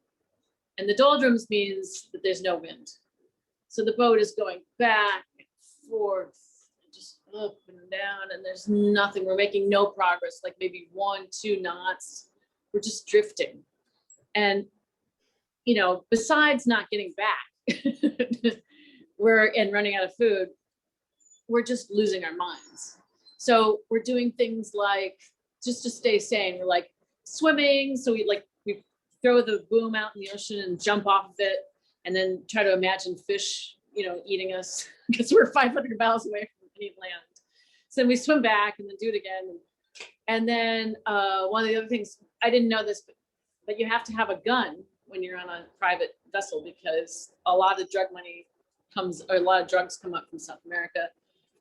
And the doldrums means that there's no wind. So the boat is going back and forth, just up and down, and there's nothing. We're making no progress, like maybe 1-2 knots. We're just drifting. And, you know, besides not getting back, and running out of food, we're just losing our minds. So we're doing things like, just to stay sane, we're like swimming. So we throw the boom out in the ocean and jump off of it, and then try to imagine fish, you know, eating us, because we're 500 miles away from any land. So we swim back and then do it again. And then one of the other things, I didn't know this, but you have to have a gun when you're on a private vessel, because a lot of drug money comes, or a lot of drugs come up from South America,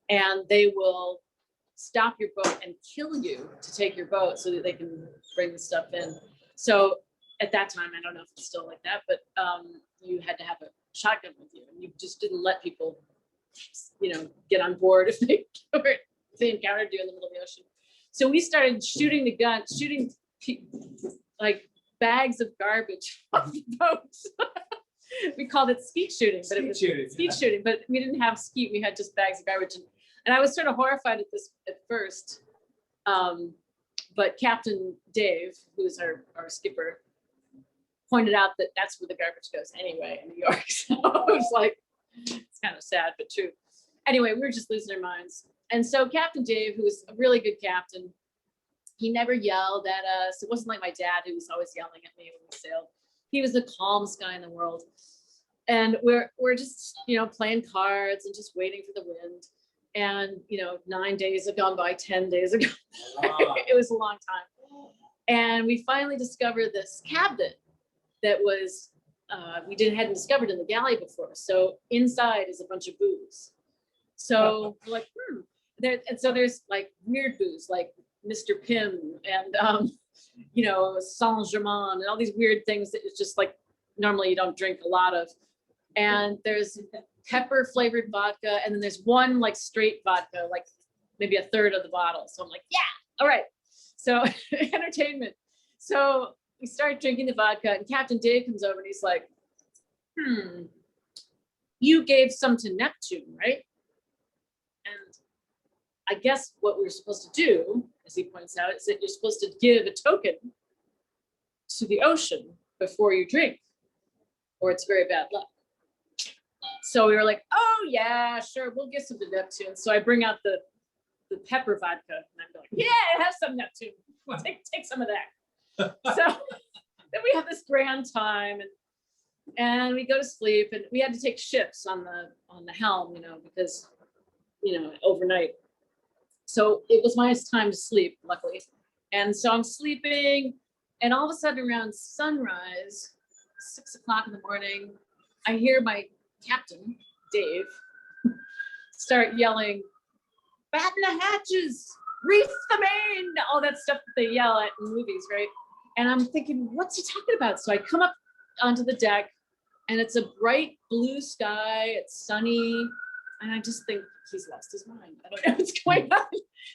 and they will stop your boat and kill you to take your boat so that they can bring the stuff in. So at that time, I don't know if it's still like that, but you had to have a shotgun with you, and you just didn't let people, you know, get on board if they encountered you in the middle of the ocean. So we started shooting the gun, shooting like bags of garbage off the boat. We called it skeet shooting, but it was skeet shooting, but we didn't have skeet. We had just bags of garbage. And I was sort of horrified at this at first. But Captain Dave, who's our skipper, pointed out that that's where the garbage goes anyway in New York. So it was like, it's kind of sad, but true. Anyway, we were just losing our minds. And so Captain Dave, who was a really good captain, he never yelled at us. It wasn't like my dad, who was always yelling at me when we sailed. He was the calmest guy in the world. And we're just, you know, playing cards and just waiting for the wind. And, you know, 9 days have gone by, 10 days ago. It was a long time. And we finally discovered this cabinet that was, hadn't discovered in the galley before. So inside is a bunch of booze. So we're like, and so there's like weird booze, like Mr. Pym and, you know, Saint Germain and all these weird things that it's just like, normally you don't drink a lot of. And there's pepper flavored vodka. And then there's one like straight vodka, like maybe a third of the bottle. So I'm like, yeah, all right. So entertainment. So we start drinking the vodka, and Captain Dave comes over and he's like, you gave some to Neptune, right? And I guess what we're supposed to do, as he points out, is that you're supposed to give a token to the ocean before you drink, or it's very bad luck. So we were like, oh yeah, sure, we'll give some to Neptune. So I bring out the pepper vodka, and I'm like, yeah, have some Neptune. Take some of that. So then we have this grand time, and we go to sleep, and we had to take shifts on the helm, you know, because, you know, overnight. So it was my time to sleep, luckily. And so I'm sleeping, and all of a sudden around sunrise, 6 o'clock in the morning, I hear my captain, Dave, start yelling, batten the hatches, reef the main, all that stuff that they yell at in movies, right? And I'm thinking, what's he talking about? So I come up onto the deck, and it's a bright blue sky, it's sunny, and I just think he's lost his mind. I don't know what's going on.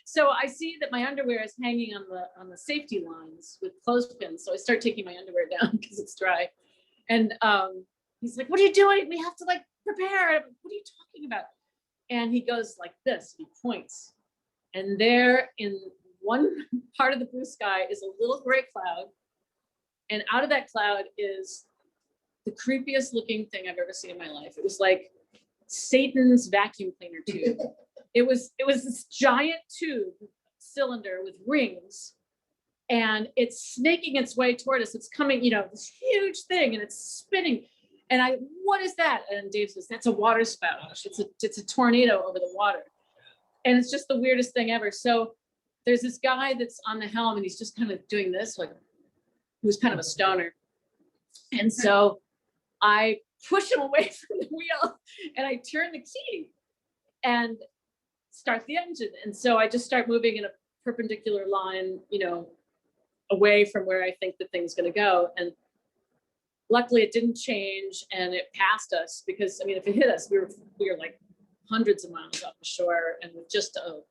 So I see that my underwear is hanging on the safety lines with clothespins. So I start taking my underwear down because it's dry. And he's like, "What are you doing? We have to like prepare." I'm like, "What are you talking about?" And he goes like this, he points. And there in one part of the blue sky is a little gray cloud. And out of that cloud is the creepiest looking thing I've ever seen in my life. It was like Satan's vacuum cleaner tube. It was this giant tube cylinder with rings, and it's snaking its way toward us. It's coming, this huge thing, and it's spinning. And what is that? And Dave says, "That's a water spout. It's a tornado over the water." And it's just the weirdest thing ever. So there's this guy that's on the helm, and he's just kind of doing this, like he was kind of a stoner. And so I push him away from the wheel, and I turn the key and start the engine. And so I just start moving in a perpendicular line, away from where I think the thing's going to go. And luckily it didn't change, and it passed us, because if it hit us, we were like hundreds of miles off the shore, and with just a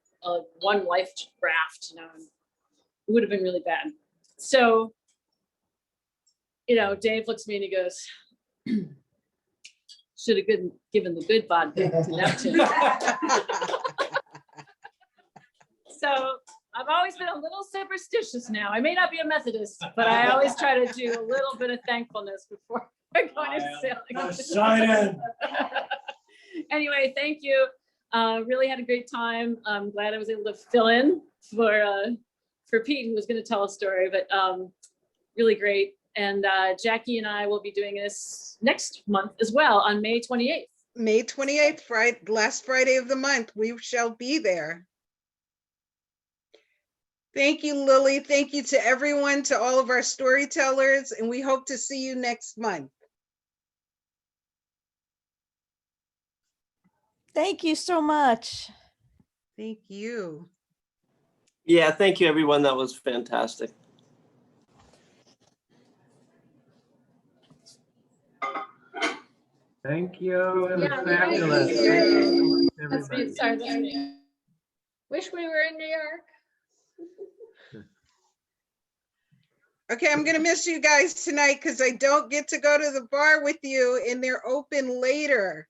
one life raft, it would have been really bad. So, Dave looks at me and he goes, "Should have given the good vodka to Neptune." So I've always been a little superstitious now. I may not be a Methodist, but I always try to do a little bit of thankfulness before I go into sailing. Anyway, thank you. Really had a great time. I'm glad I was able to fill in for Pete, who was going to tell a story, but really great. And Jackie and I will be doing this next month as well on May 28th. May 28th, last Friday of the month, we shall be there. Thank you, Lily. Thank you to everyone, to all of our storytellers, and we hope to see you next month. Thank you so much. Thank you. Yeah, thank you, everyone. That was fantastic. Thank you. It was Yeah, fabulous. thank Thank you. you, That's me. everybody. Sorry, that's me. Wish we were in New York. Okay, I'm gonna miss you guys tonight because I don't get to go to the bar with you, and they're open later.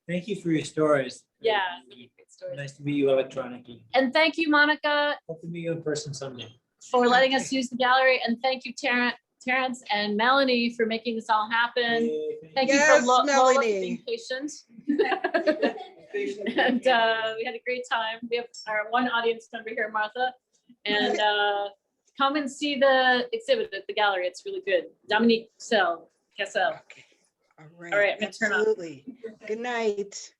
Thank you for your stories. Yeah, really great stories. Nice to meet you electronically. And thank you, Monica, Hope to meet you in person someday. for letting us use the gallery. And thank you, Terence and Melanie, for making this all happen. Thank Yes, you for Lola for Melanie. being patient. And we had a great time. We have our one audience member here, Martha. And come and see the exhibit at the gallery. It's really good. Dominique Cancel. Okay. All right. All right, I'm gonna turn off. Absolutely. Good night.